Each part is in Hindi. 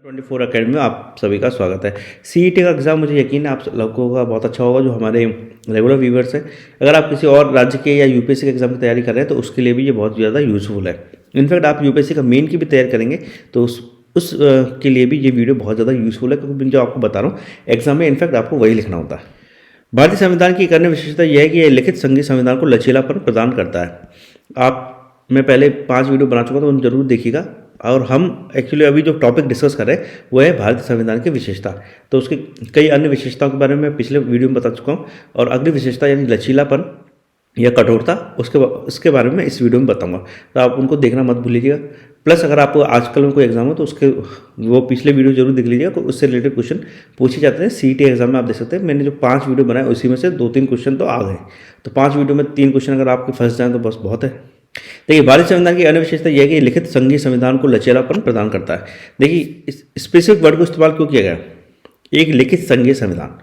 24 अकेडमी में आप सभी का स्वागत है। सीईटी का एग्ज़ाम मुझे यकीन है आप लोगों का बहुत अच्छा होगा जो हमारे रेगुलर व्यूवर्स हैं। अगर आप किसी और राज्य के या यूपीएससी के एग्ज़ाम की तैयारी कर रहे हैं तो उसके लिए भी ये बहुत ज़्यादा यूज़फुल है। इनफैक्ट आप यूपीएससी का मेन की भी तैयारी करेंगे तो के लिए भी ये वीडियो बहुत ज़्यादा यूज़फुल है, क्योंकि जो आपको बता रहा हूँ एग्जाम में इनफैक्ट आपको वही लिखना होता है। भारतीय संविधान की एक अन्य विशेषता यह है कि यह लिखित संघीय संविधान को लचीलापन प्रदान करता है। मैं पहले 5 वीडियो बना चुका, तो उन जरूर देखिएगा। और हम एक्चुअली अभी जो टॉपिक डिस्कस कर रहे हैं वो है भारतीय संविधान की विशेषता। तो उसकी कई अन्य विशेषताओं के बारे में मैं पिछले वीडियो में बता चुका हूँ, और अगली विशेषता यानी लचीलापन या कठोरता उसके बारे में इस वीडियो में बताऊंगा, तो आप उनको देखना मत भूलिएगा। प्लस अगर आपको आजकल में कोई एग्जाम हो तो उसके वो पिछले वीडियो जरूर देख लीजिएगा, तो उससे रिलेटेड क्वेश्चन पूछे जाते हैं सीईटी एग्जाम में। आप देख सकते हैं मैंने जो 5 वीडियो बनाए उसी में से 2-3 क्वेश्चन तो आ गए। तो 5 वीडियो में 3 क्वेश्चन अगर आपके फंस जाएँ तो बस बहुत है। देखिए, भारतीय संविधान की अन्य विशेषता यह है कि लिखित संघीय संविधान को लचीलापन प्रदान करता है। देखिए, इस स्पेसिफिक वर्ड को इस्तेमाल क्यों किया गया, एक लिखित संघीय संविधान,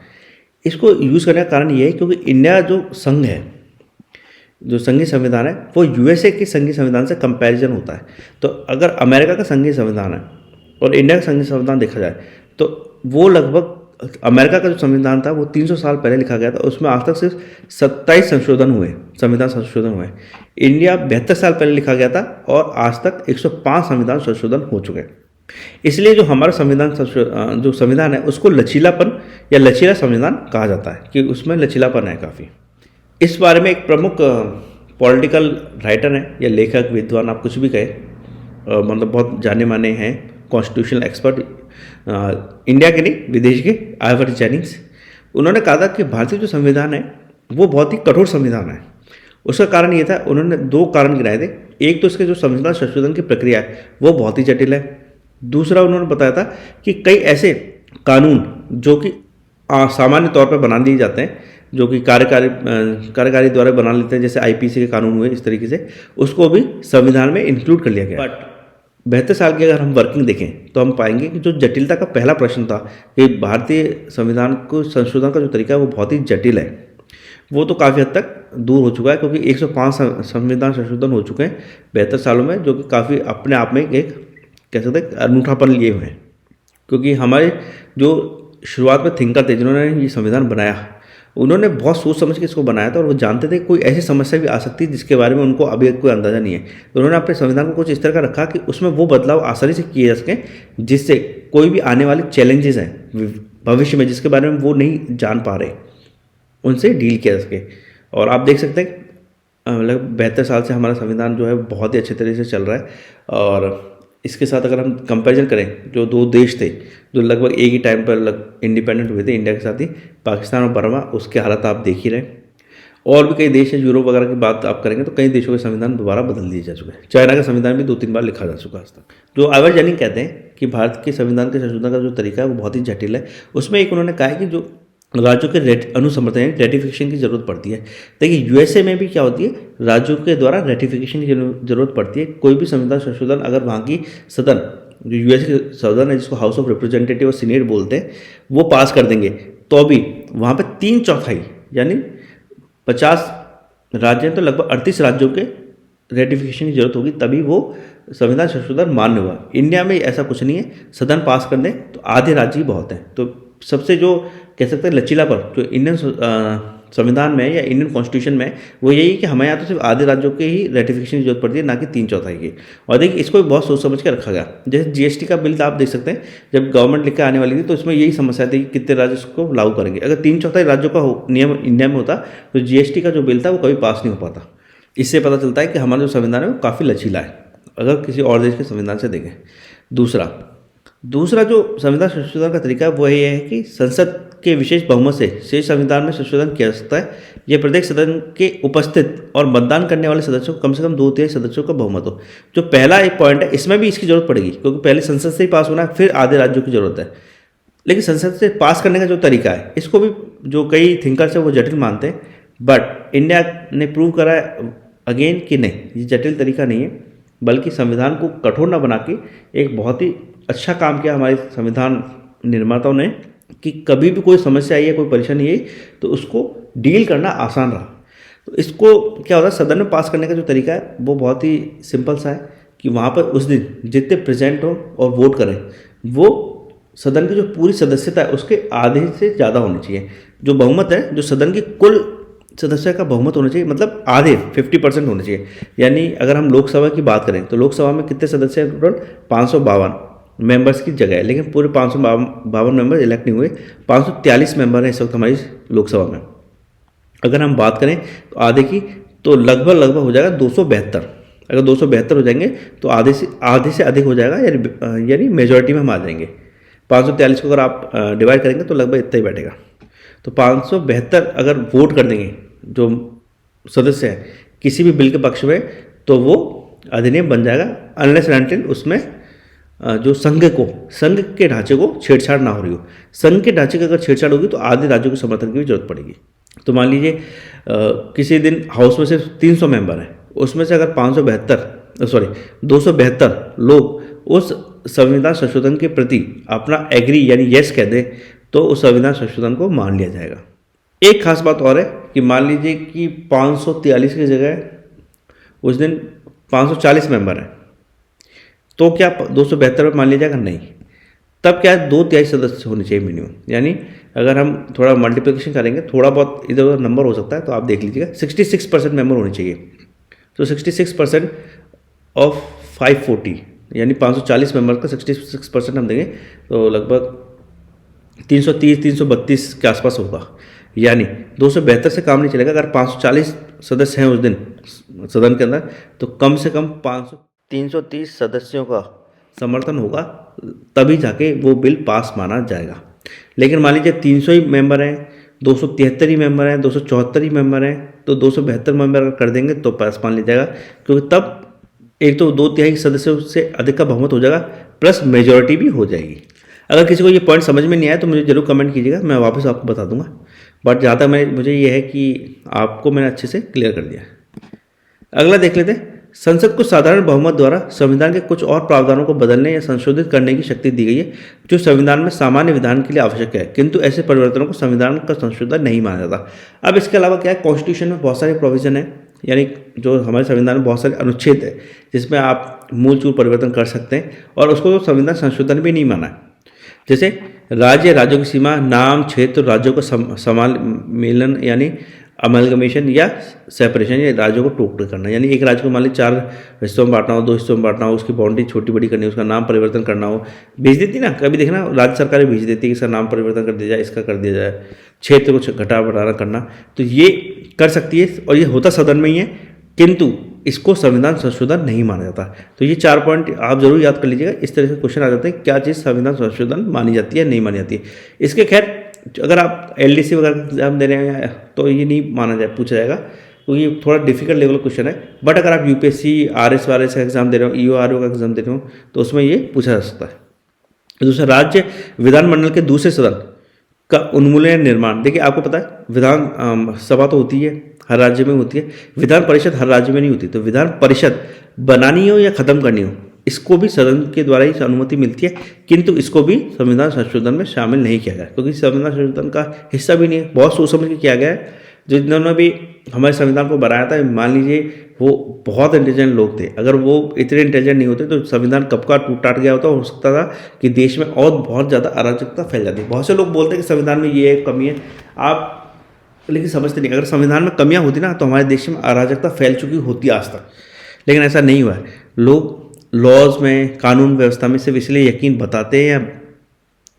इसको यूज़ करने का कारण यह है क्योंकि इंडिया जो संघ है, जो संघीय संविधान है, वो यूएसए के संघीय संविधान से कंपैरिजन होता है। तो अगर अमेरिका का संघीय संविधान है और इंडिया का संघीय संविधान देखा जाए तो वो लगभग, अमेरिका का जो संविधान था वो 300 साल पहले लिखा गया था, उसमें आज तक सिर्फ 27 संशोधन हुए, संविधान संशोधन हुए। इंडिया 72 साल पहले लिखा गया था और आज तक 105 संविधान संशोधन हो चुके हैं। इसलिए जो हमारा जो संविधान है उसको लचीलापन या लचीला संविधान कहा जाता है, कि उसमें लचीलापन है काफ़ी। इस बारे में एक प्रमुख पॉलिटिकल राइटर हैं या लेखक, विद्वान, आप कुछ भी कहें, मतलब बहुत जाने माने हैं कॉन्स्टिट्यूशनल एक्सपर्ट, इंडिया के नहीं विदेश के, आइवर जेनिंग्स। उन्होंने कहा था कि भारतीय जो संविधान है वो बहुत ही कठोर संविधान है। उसका कारण ये था, उन्होंने 2 कारण गिनाए थे। एक तो इसके जो संविधान संशोधन की प्रक्रिया है वो बहुत ही जटिल है। दूसरा उन्होंने बताया था कि कई ऐसे कानून जो कि सामान्य तौर पर बना दिए जाते हैं, जो कि कार्यकारी द्वारा बना लेते हैं, जैसे आईपीसी के कानून हुए, इस तरीके से उसको भी संविधान में इंक्लूड कर लिया गया। बट 72 साल की अगर हम वर्किंग देखें तो हम पाएंगे कि जो जटिलता का पहला प्रश्न था कि भारतीय संविधान को संशोधन का जो तरीका है वो बहुत ही जटिल है, वो तो काफ़ी हद तक दूर हो चुका है, क्योंकि 105 संविधान संशोधन हो चुके हैं 72 सालों में, जो कि काफ़ी अपने आप में एक कह सकते हैं अनूठापन लिए हुए हैं। क्योंकि हमारे जो शुरुआत में थिंकर थे जिन्होंने ये संविधान बनाया, उन्होंने बहुत सोच समझ के इसको बनाया था, और वो जानते थे कि कोई ऐसी समस्या भी आ सकती है जिसके बारे में उनको अभी कोई अंदाज़ा नहीं है। तो उन्होंने अपने संविधान को कुछ इस तरह का रखा कि उसमें वो बदलाव आसानी से किए जा सकें, जिससे कोई भी आने वाले चैलेंजेस हैं भविष्य में जिसके बारे में वो नहीं जान पा रहे, उनसे डील किया जा सके। और आप देख सकते हैं मतलब 72 साल से हमारा संविधान जो है बहुत ही अच्छे तरीके से चल रहा है। और इसके साथ अगर हम कंपैरिजन करें, जो 2 देश थे जो लगभग एक ही टाइम पर इंडिपेंडेंट हुए थे इंडिया के साथ ही, पाकिस्तान और बर्मा, उसके हालत आप देख ही रहे हैं। और भी कई देश हैं, यूरोप वगैरह की बात आप करेंगे तो कई देशों के संविधान दोबारा बदल दिए जा चुके हैं। चाइना का संविधान भी 2-3 बार लिखा जा चुका है आज तक। जो आइवर जेनिंग कहते हैं कि भारत के संविधान के संशोधन का जो तरीका है वो बहुत ही जटिल है। उसमें एक उन्होंने कहा है कि जो राज्यों के अनुसमर्थन यानी रेटिफिकेशन की जरूरत पड़ती है। देखिए, यूएसए में भी क्या होती है, राज्यों के द्वारा रेटिफिकेशन की जरूरत पड़ती है। कोई भी संविधान संशोधन अगर वहाँ की सदन, जो यूएसए के सदन है जिसको हाउस ऑफ रिप्रेजेंटेटिव और सीनेट बोलते हैं, वो पास कर देंगे तो भी वहाँ पे 3/4 यानी 50 राज्य हैं तो लगभग 38 राज्यों के रेटिफिकेशन की जरूरत होगी, तभी वो संविधान संशोधन मान्य हुआ। इंडिया में ऐसा कुछ नहीं है, सदन पास कर दें तो आधे राज्य ही बहुत हैं। तो सबसे जो कह सकते हैं लचीलापन जो इंडियन संविधान में या इंडियन कॉन्स्टिट्यूशन में, वो यही कि हमें यहाँ तो सिर्फ आधे राज्यों के ही रेटिफिकेशन की जरूरत पड़ती है, ना कि 3/4 की। और देखिए, इसको बहुत सोच समझ के रखा गया। जैसे जीएसटी का बिल आप देख सकते हैं, जब गवर्नमेंट लेकर आने वाली थी तो इसमें यही समस्या थी कि कितने राज्य इसको लागू करेंगे। अगर 3/4 राज्यों का नियम इंडिया में होता तो जीएसटी का जो बिल था वो कभी पास नहीं हो पाता। इससे पता चलता है कि हमारा जो संविधान है वो काफ़ी लचीला है अगर किसी और देश के संविधान से देखें। दूसरा जो संविधान संशोधन का तरीका है वो ये है कि संसद के विशेष बहुमत से शेष संविधान में संशोधन किया जा सकता है। यह प्रत्येक सदन के उपस्थित और मतदान करने वाले सदस्यों को कम से कम 2/3 सदस्यों का बहुमत हो। जो पहला एक पॉइंट है, इसमें भी इसकी जरूरत पड़ेगी, क्योंकि पहले संसद से ही पास होना है, फिर आधे राज्यों की जरूरत है। लेकिन संसद से पास करने का जो तरीका है, इसको भी जो कई थिंकर्स है वो जटिल मानते हैं, बट इंडिया ने प्रूव करा है अगेन कि नहीं, ये जटिल तरीका नहीं है, बल्कि संविधान को कठोर न बना के एक बहुत ही अच्छा काम किया हमारे संविधान निर्माताओं ने, कि कभी भी कोई समस्या आई है, कोई परेशानी आई तो उसको डील करना आसान रहा। तो इसको क्या होता है, सदन में पास करने का जो तरीका है वो बहुत ही सिंपल सा है कि वहाँ पर उस दिन जितने प्रेजेंट हो और वोट करें वो सदन की जो पूरी सदस्यता है उसके आधे से ज़्यादा होनी चाहिए। जो बहुमत है, जो सदन की कुल सदस्य का बहुमत होना चाहिए, मतलब आधे 50% होने चाहिए। यानी अगर हम लोकसभा की बात करें तो लोकसभा में कितने सदस्य हैं टोटल? 552 मेंबर्स की जगह है, लेकिन पूरे 552 मेंबर इलेक्ट नहीं हुए। 543 मेंबर हैं इस वक्त हमारी लोकसभा में। अगर हम बात करें तो आधे की, तो लगभग हो जाएगा 272। अगर 272 हो जाएंगे तो आधे से अधिक हो जाएगा, यानी मेजोरिटी में हम आ जाएंगे। 543 को अगर आप डिवाइड करेंगे तो लगभग इतना ही बैठेगा। तो 572 अगर वोट कर देंगे जो सदस्य हैं किसी भी बिल के पक्ष में, तो वो अधिनियम बन जाएगा, अनलेस एंड अनटिल उसमें जो संघ के ढांचे को छेड़छाड़ ना हो रही हो। संघ के ढांचे की अगर छेड़छाड़ होगी तो आधे राज्यों के समर्थन की भी जरूरत पड़ेगी। तो मान लीजिए किसी दिन हाउस में सिर्फ 300 मेंबर हैं, उसमें से अगर 272 लोग उस संविधान संशोधन के प्रति अपना एग्री यानी यस कह दें, तो उस संविधान संशोधन को मान लिया जाएगा। एक खास बात और है कि मान लीजिए कि 543 की जगह उस दिन 540 मेंबर हैं, तो क्या 272 में मान लिया जाएगा? नहीं। तब क्या है, 2/3 सदस्य होने चाहिए मिनिमम। यानी अगर हम थोड़ा मल्टीप्लिकेशन करेंगे, थोड़ा बहुत इधर उधर नंबर हो सकता है, तो आप देख लीजिएगा 66% मेंबर होने चाहिए। तो 66% ऑफ 540 यानी 540 मेंबर का 66% हम देंगे तो लगभग 330-332 के आसपास होगा। यानी 272 से काम नहीं चलेगा। अगर 540 सदस्य हैं उस दिन सदन के अंदर, तो कम से कम 330 सदस्यों का समर्थन होगा, तभी जाके वो बिल पास माना जाएगा। लेकिन मान लीजिए 300 ही मेंबर हैं, 273 ही मेंबर हैं, 274 ही मेंबर हैं, तो 272 मेंबर अगर कर देंगे तो पास मान लिया जाएगा, क्योंकि तब एक तो 2/3 सदस्यों से अधिक का बहुमत हो जाएगा, प्लस मेजोरिटी भी हो जाएगी। अगर किसी को ये पॉइंट समझ में नहीं आया तो मुझे जरूर कमेंट कीजिएगा, मैं वापस आपको बता दूंगा। बट ज़्यादा मुझे ये है कि आपको मैंने अच्छे से क्लियर कर दिया। अगला देख लेते हैं। संसद को साधारण बहुमत द्वारा संविधान के कुछ और प्रावधानों को बदलने या संशोधित करने की शक्ति दी गई है, जो संविधान में सामान्य विधान के लिए आवश्यक है, किंतु ऐसे परिवर्तनों को संविधान का संशोधन नहीं माना जाता। अब इसके अलावा क्या है, कॉन्स्टिट्यूशन में बहुत सारे प्रोविजन है, यानी जो हमारे संविधान में बहुत सारे अनुच्छेद है जिसमें आप मूल चूल परिवर्तन कर सकते हैं, और उसको संविधान संशोधन भी नहीं माना है। जैसे राज्यों की सीमा, नाम, क्षेत्र, राज्यों का सम्मेलन यानी अमलगमेशन या सेपरेशन, या राज्यों को टुकड़े करना, यानी एक राज्य को मान लीजिए 4 हिस्सों में बांटना हो, 2 हिस्सों में बांटना हो, उसकी बाउंड्री छोटी बड़ी करनी हो, उसका नाम परिवर्तन करना हो, भेज देती ना, कभी देखना राज्य सरकारें भेज देती है कि इसका नाम परिवर्तन कर दिया जाए, इसका कर दिया जाए, क्षेत्र को घटा बढ़ाना करना, तो ये कर सकती है और ये होता सदन में ही है, किंतु इसको संविधान संशोधन नहीं माना जाता। तो ये 4 पॉइंट आप जरूर याद कर लीजिएगा। इस तरह से क्वेश्चन आ जाते हैं, क्या चीज़ संविधान संशोधन मानी जाती है, नहीं मानी जाती है। इसके खैर अगर आप LDC वगैरह एग्जाम दे रहे हैं तो ये नहीं माना जाए, पूछा जाएगा, क्योंकि तो थोड़ा डिफिकल्ट लेवल का क्वेश्चन है। बट अगर आप UPSC RS का एग्जाम दे रहे हो, EO का एग्जाम दे रहे हो, तो उसमें ये पूछा जा सकता है। दूसरा, राज्य विधानमंडल के दूसरे सदन का उन्मूलन निर्माण। देखिए आपको पता है विधान सभा तो होती है, हर राज्य में होती है, विधान परिषद हर राज्य में नहीं होती। तो विधान परिषद बनानी हो या ख़त्म करनी हो, इसको भी सदन के द्वारा ही अनुमति मिलती है, किंतु इसको भी संविधान संशोधन में शामिल नहीं किया गया, क्योंकि संविधान संशोधन का हिस्सा भी नहीं है। बहुत सोच समझ के किया गया है। जिन्होंने भी हमारे संविधान को बनाया था, मान लीजिए वो बहुत इंटेलिजेंट लोग थे, अगर वो इतने इंटेलिजेंट नहीं होते तो संविधान कब का टूट टाट गया होता, हो सकता था कि देश में और बहुत ज़्यादा अराजकता फैल जाती। बहुत से लोग बोलते हैं कि संविधान में ये कमी है, आप लेकिन समझते नहीं। अगर संविधान में कमियां होती ना तो हमारे देश में अराजकता फैल चुकी होती आज तक, लेकिन ऐसा नहीं हुआ है। लोग लॉज में, कानून व्यवस्था में सिर्फ इसलिए यकीन बताते हैं या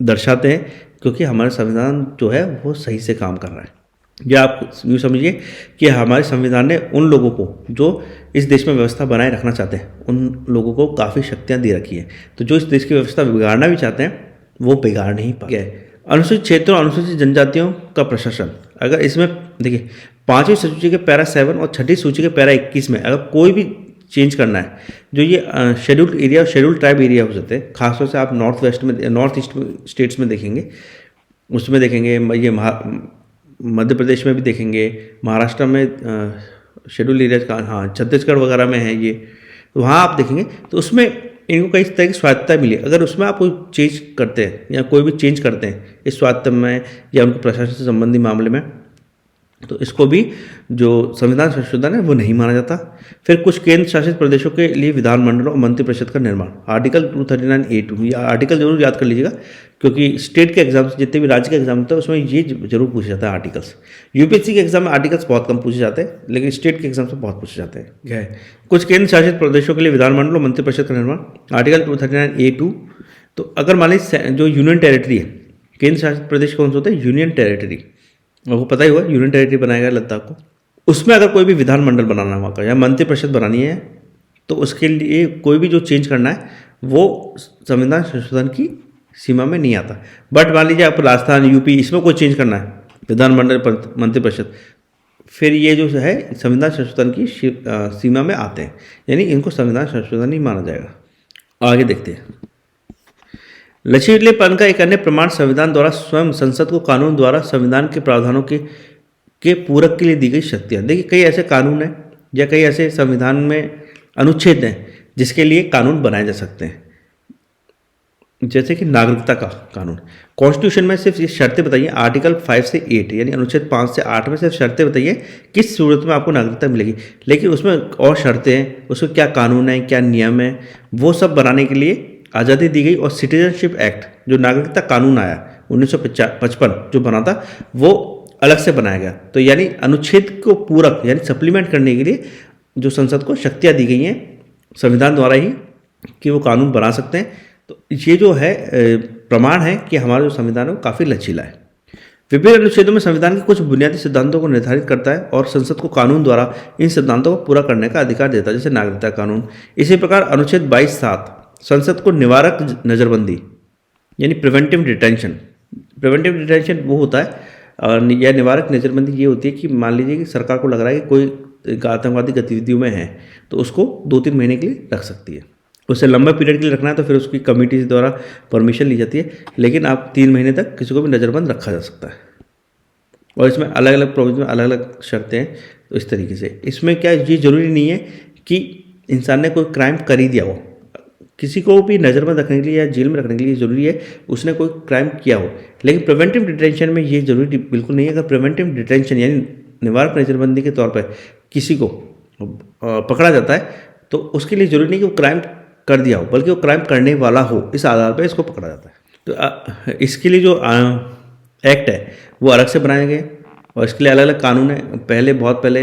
दर्शाते हैं क्योंकि हमारा संविधान जो है वो सही से काम कर रहा है। या आप यूँ समझिए कि हमारे संविधान ने उन लोगों को जो इस देश में व्यवस्था बनाए रखना चाहते हैं, उन लोगों को काफ़ी शक्तियाँ दे रखी हैं। तो जो इस देश की व्यवस्था बिगाड़ना भी चाहते हैं वो बिगाड़ नहीं पा गए। अनुसूचित क्षेत्रों, अनुसूचित जनजातियों का प्रशासन, अगर इसमें देखिए 5वीं सूची के पैरा 7 और 6ठी सूची के पैरा 21 में अगर कोई भी चेंज करना है, जो ये शेड्यूल्ड एरिया और शेड्यूल्ड ट्राइब एरिया हो जाते हैं, खासतौर से आप नॉर्थ ईस्ट स्टेट्स में देखेंगे, उसमें देखेंगे, ये मध्य प्रदेश में भी देखेंगे, महाराष्ट्र में शेड्यूल्ड एरिया का, हाँ छत्तीसगढ़ वगैरह में है ये, तो वहाँ आप देखेंगे तो उसमें इनको कई तरह की स्वायत्तता मिली। अगर उसमें आप कोई चेंज करते हैं या कोई भी चेंज करते हैं इस स्वायत्त में या उनके प्रशासन से संबंधी मामले में, तो इसको भी जो संविधान संशोधन है वो नहीं माना जाता। फिर कुछ केंद्र शासित प्रदेशों के लिए विधानमंडल और मंत्रिपरिषद का निर्माण, आर्टिकल 239A2, ये आर्टिकल जरूर याद कर लीजिएगा क्योंकि स्टेट के एग्जाम्स जितने भी राज्य के एग्जाम होते हैं उसमें ये जरूर पूछे जाता है आर्टिकल्स। यूपीएससी के एग्जाम में आर्टिकल्स बहुत कम पूछे जाते हैं, लेकिन स्टेट के एग्जाम से बहुत पूछे जाते हैं। क्या है, कुछ केंद्र शासित प्रदेशों के लिए विधानमंडल और मंत्रिपरिषद का निर्माण, आर्टिकल 239A2। तो अगर मान लीजिए जो यूनियन टेरिटरी है, केंद्र शासित प्रदेश कौन सा होता है, यूनियन टेरिटरी, आपको पता ही होगा यूनियन टेरिटरी बनाएगा लद्दाख को। उसमें अगर कोई भी विधानमंडल बनाना है वहाँ का या मंत्रिपरिषद बनानी है, तो उसके लिए कोई भी जो चेंज करना है वो संविधान संशोधन की सीमा में नहीं आता। बट मान लीजिए आप राजस्थान, यूपी, इसमें कोई चेंज करना है, विधानमंडल मंत्रिपरिषद, फिर ये जो है संविधान संशोधन की सीमा में आते हैं, यानी इनको संविधान संशोधन ही माना जाएगा। आगे देखते हैं। लचीलेपन का एक अन्य प्रमाण संविधान द्वारा स्वयं संसद को कानून द्वारा संविधान के प्रावधानों के पूरक के लिए दी गई शक्तियाँ। देखिए, कई ऐसे कानून हैं या कई ऐसे संविधान में अनुच्छेद हैं जिसके लिए कानून बनाए जा सकते हैं, जैसे कि नागरिकता का कानून। कॉन्स्टिट्यूशन में सिर्फ ये शर्तें बताइए, आर्टिकल 5 से 8 यानी अनुच्छेद 5 से 8 में सिर्फ शर्तें बताइए किस सूरत में आपको नागरिकता मिलेगी, लेकिन उसमें और शर्तें हैं, उसमें क्या कानून है, क्या नियम है, वो सब बनाने के लिए आज़ादी दी गई। और सिटीजनशिप एक्ट, जो नागरिकता कानून आया 1955 जो बना था, वो अलग से बनाया गया। तो यानी अनुच्छेद को पूरक यानी सप्लीमेंट करने के लिए जो संसद को शक्तियाँ दी गई हैं संविधान द्वारा ही कि वो कानून बना सकते हैं। तो ये जो है प्रमाण है कि हमारा जो संविधान है वो काफ़ी लचीला है। विभिन्न अनुच्छेदों में संविधान के कुछ बुनियादी सिद्धांतों को निर्धारित करता है और संसद को कानून द्वारा इन सिद्धांतों को पूरा करने का अधिकार देता है, जैसे नागरिकता कानून। इसी प्रकार अनुच्छेद 22(7) संसद को निवारक नज़रबंदी यानी प्रिवेंटिव डिटेंशन वो होता है, या निवारक नज़रबंदी ये होती है कि मान लीजिए कि सरकार को लग रहा है कि कोई आतंकवादी गतिविधियों में है, तो उसको 2-3 महीने के लिए रख सकती है। उसे लंबे पीरियड के लिए रखना है तो फिर उसकी कमेटी द्वारा परमिशन ली जाती है, लेकिन आप 3 महीने तक किसी को भी नज़रबंद रखा जा सकता है। और इसमें अलग अलग प्रोविजन में अलग अलग शर्तें हैं। तो इस तरीके से इसमें क्या ये ज़रूरी नहीं है कि इंसान ने कोई क्राइम कर ही दिया हो, किसी को भी नज़रबंद रखने के लिए या जेल में रखने के लिए ज़रूरी है उसने कोई क्राइम किया हो। लेकिन प्रिवेंटिव डिटेंशन में ये जरूरी बिल्कुल नहीं है। अगर प्रिवेंटिव डिटेंशन यानी निवारक नज़रबंदी के तौर पर किसी को पकड़ा जाता है तो उसके लिए ज़रूरी नहीं कि वो क्राइम कर दिया हो, बल्कि वो क्राइम करने वाला हो, इस आधार पर इसको पकड़ा जाता है। तो इसके लिए जो एक्ट है वो अलग से बनाए गए और इसके लिए अलग अलग कानून है। बहुत पहले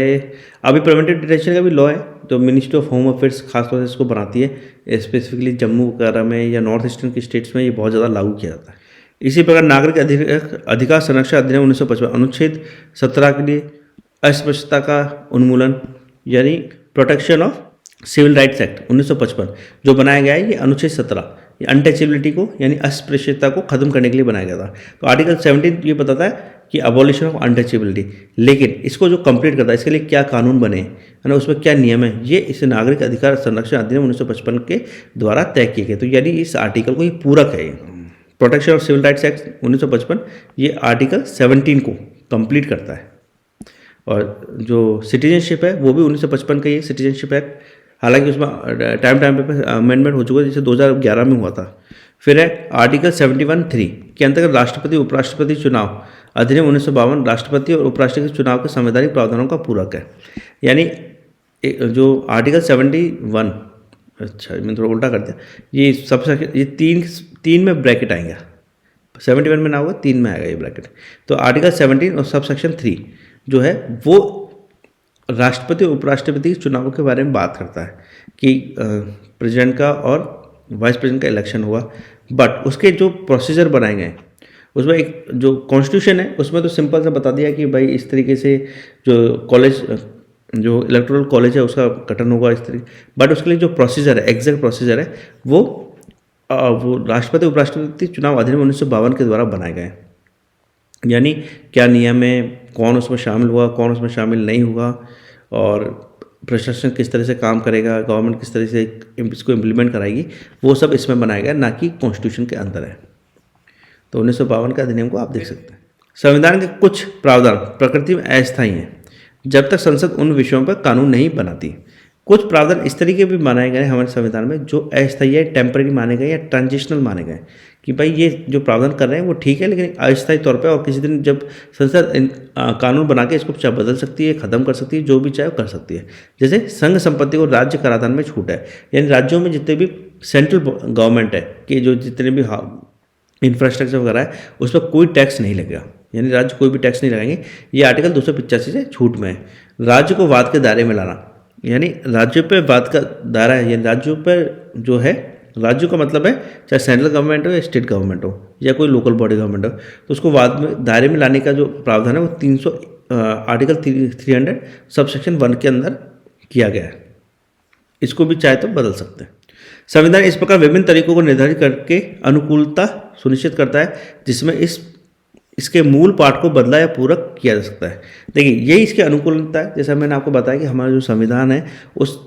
अभी प्रिवेंटिव डिटेंशन का भी लॉ है, तो मिनिस्ट्री ऑफ होम अफेयर्स खासतौर से इसको बनाती है। स्पेसिफिकली जम्मू वगैरह में या नॉर्थ ईस्टर्न की स्टेट्स में ये बहुत ज़्यादा लागू किया जाता है। इसी प्रकार नागरिक अधिकार संरक्षण अधिनियम 1955 अनुच्छेद 17 के लिए अस्पृश्यता का उन्मूलन यानी protection of civil rights act 1955 जो बनाया गया है, ये अनुच्छेद 17 अनटचेबिलिटी को यानी अस्पृश्यता को खत्म करने के लिए बनाया गया था। तो आर्टिकल 17 ये बताता है कि अबॉलिशन ऑफ अनटचेबिलिटी, लेकिन इसको जो कंप्लीट करता है इसके लिए क्या कानून बने है ना, उसमें क्या नियम है, ये इस नागरिक अधिकार संरक्षण अधिनियम 1955 के द्वारा तय किए गए। तो यानी इस आर्टिकल को ये पूरक है। Protection of civil rights act 1955 ये आर्टिकल 17 को कंप्लीट करता है। और जो सिटीजनशिप है वो भी 1955 का ही सिटीजनशिप एक्ट, हालांकि उसमें टाइम पे अमेंडमेंट हो चुका है, जैसे 2011 में हुआ था। फिर है आर्टिकल 71(3) के अंतर्गत राष्ट्रपति उपराष्ट्रपति चुनाव अधिनियम 1952 राष्ट्रपति और उपराष्ट्रपति चुनाव के संवैधानिक प्रावधानों का पूरक है। यानी जो आर्टिकल 71, अच्छा मैंने थोड़ा उल्टा कर दिया, ये सब ये तीन में ब्रैकेट आएंगे, 71 में ना होगा 3 में आएगा ये ब्रैकेट। तो आर्टिकल 17 और सब सेक्शन 3 जो है वो राष्ट्रपति और उपराष्ट्रपति के चुनावों के बारे में बात करता है कि प्रेसिडेंट का और वाइस प्रेसिडेंट का इलेक्शन हुआ, बट उसके जो प्रोसीजर बनाए गए उसमें एक जो कॉन्स्टिट्यूशन है उसमें तो सिंपल सा बता दिया कि भाई इस तरीके से जो कॉलेज जो इलेक्टोरल कॉलेज है उसका गठन होगा इस तरीके, बट उसके लिए जो प्रोसीजर है एग्जैक्ट प्रोसीजर है वो राष्ट्रपति उपराष्ट्रपति चुनाव अधिनियम 1952 के द्वारा बनाए गए। यानी क्या नियम है, कौन उसमें शामिल हुआ, कौन उसमें शामिल नहीं हुआ, और प्रशासन किस तरह से काम करेगा, गवर्नमेंट किस तरह से इसको इम्प्लीमेंट कराएगी, वो सब इसमें बनाया गया, ना कि कॉन्स्टिट्यूशन के अंदर है। तो 1952 के अधिनियम को आप देख सकते हैं। संविधान के कुछ प्रावधान प्रकृति में अस्थायी हैं जब तक संसद उन विषयों पर कानून नहीं बनाती। कुछ प्रावधान इस तरीके भी बनाए गए हमारे संविधान में जो अस्थायी है, टेम्परेरी माने गए या ट्रांजिशनल माने गए कि भाई ये जो प्रावधान कर रहे हैं वो ठीक है, लेकिन अस्थायी तौर पे, और किसी दिन जब संसद कानून बना के इसको चाहे बदल सकती है, ख़त्म कर सकती है, जो भी चाहे कर सकती है। जैसे संघ संपत्ति को राज्य कराधान में छूट है, यानी राज्यों में जितने भी सेंट्रल गवर्नमेंट है कि जो जितने भी इंफ्रास्ट्रक्चर वगैरह है उस पर कोई टैक्स नहीं लगेगा, यानी राज्य कोई भी टैक्स नहीं लगाएंगे। ये आर्टिकल 285 से छूट में है। राज्य को वाद के दायरे में लाना, यानी राज्यों पर वाद का दायरा है, यानी राज्यों पर जो है, राज्यों का मतलब है चाहे सेंट्रल गवर्नमेंट हो या स्टेट गवर्नमेंट हो या कोई लोकल बॉडी गवर्नमेंट हो, तो उसको वाद में दायरे में लाने का जो प्रावधान है वो 300 आर्टिकल 300 सबसेक्शन 1 के अंदर किया गया है। इसको भी चाहे तो बदल सकते हैं। संविधान इस प्रकार विभिन्न तरीकों को निर्धारित करके अनुकूलता सुनिश्चित करता है जिसमें इसके मूल पाठ को बदला या पूरक किया जा सकता है। देखिए यही इसकी अनुकूलता है। जैसा मैंने आपको बताया कि हमारा जो संविधान है उस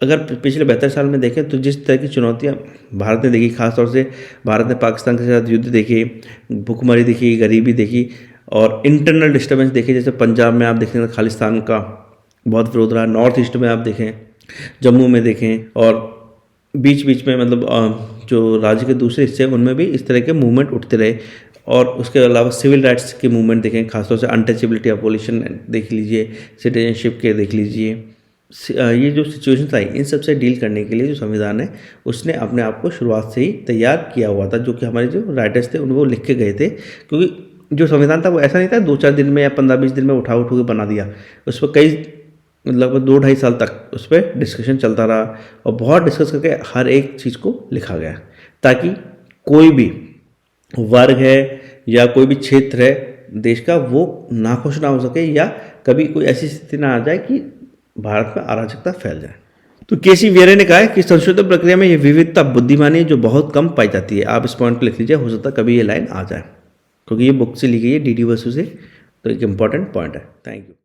अगर पिछले 72 साल में देखें तो जिस तरह की चुनौतियां भारत ने देखी, खासतौर से भारत ने पाकिस्तान के साथ युद्ध देखे, भुखमरी देखी, गरीबी देखी और इंटरनल डिस्टर्बेंस देखे, जैसे पंजाब में आप देखेंगे खालिस्तान का बहुत विरोध रहा, नॉर्थ ईस्ट में आप देखें, जम्मू में देखें, और बीच बीच में मतलब जो राज्य के दूसरे हिस्से हैं उनमें भी इस तरह के मूवमेंट उठते रहे। और उसके अलावा सिविल राइट्स के मूवमेंट देखें, खासतौर से अनटचेबिलिटी अबॉलिशन देख लीजिए, सिटीजनशिप के देख लीजिए। ये जो सिचुएशंस आई इन सब से डील करने के लिए जो संविधान है उसने अपने आप को शुरुआत से ही तैयार किया हुआ था, जो कि हमारे जो राइटर्स थे उनको लिख के गए थे। क्योंकि जो संविधान था वो ऐसा नहीं था 2-4 दिन में या 15-20 दिन में उठा के बना दिया। उस पर कई लगभग 2-2.5 साल तक उस पर डिस्कशन चलता रहा और बहुत डिस्कस करके हर एक चीज़ को लिखा गया, ताकि कोई भी वर्ग है या कोई भी क्षेत्र है देश का वो नाखुश ना हो सके या कभी कोई ऐसी स्थिति ना आ जाए कि भारत में अराजकता फैल जाए। तो केसी वेरे ने कहा है कि संशोधन प्रक्रिया में ये विविधता बुद्धिमानी जो बहुत कम पाई जाती है। आप इस पॉइंट पर लिख लीजिए, हो सकता है कभी ये लाइन आ जाए, क्योंकि ये बुक से ली गई है, DD बसु से, तो एक इंपॉर्टेंट पॉइंट है। Thank you.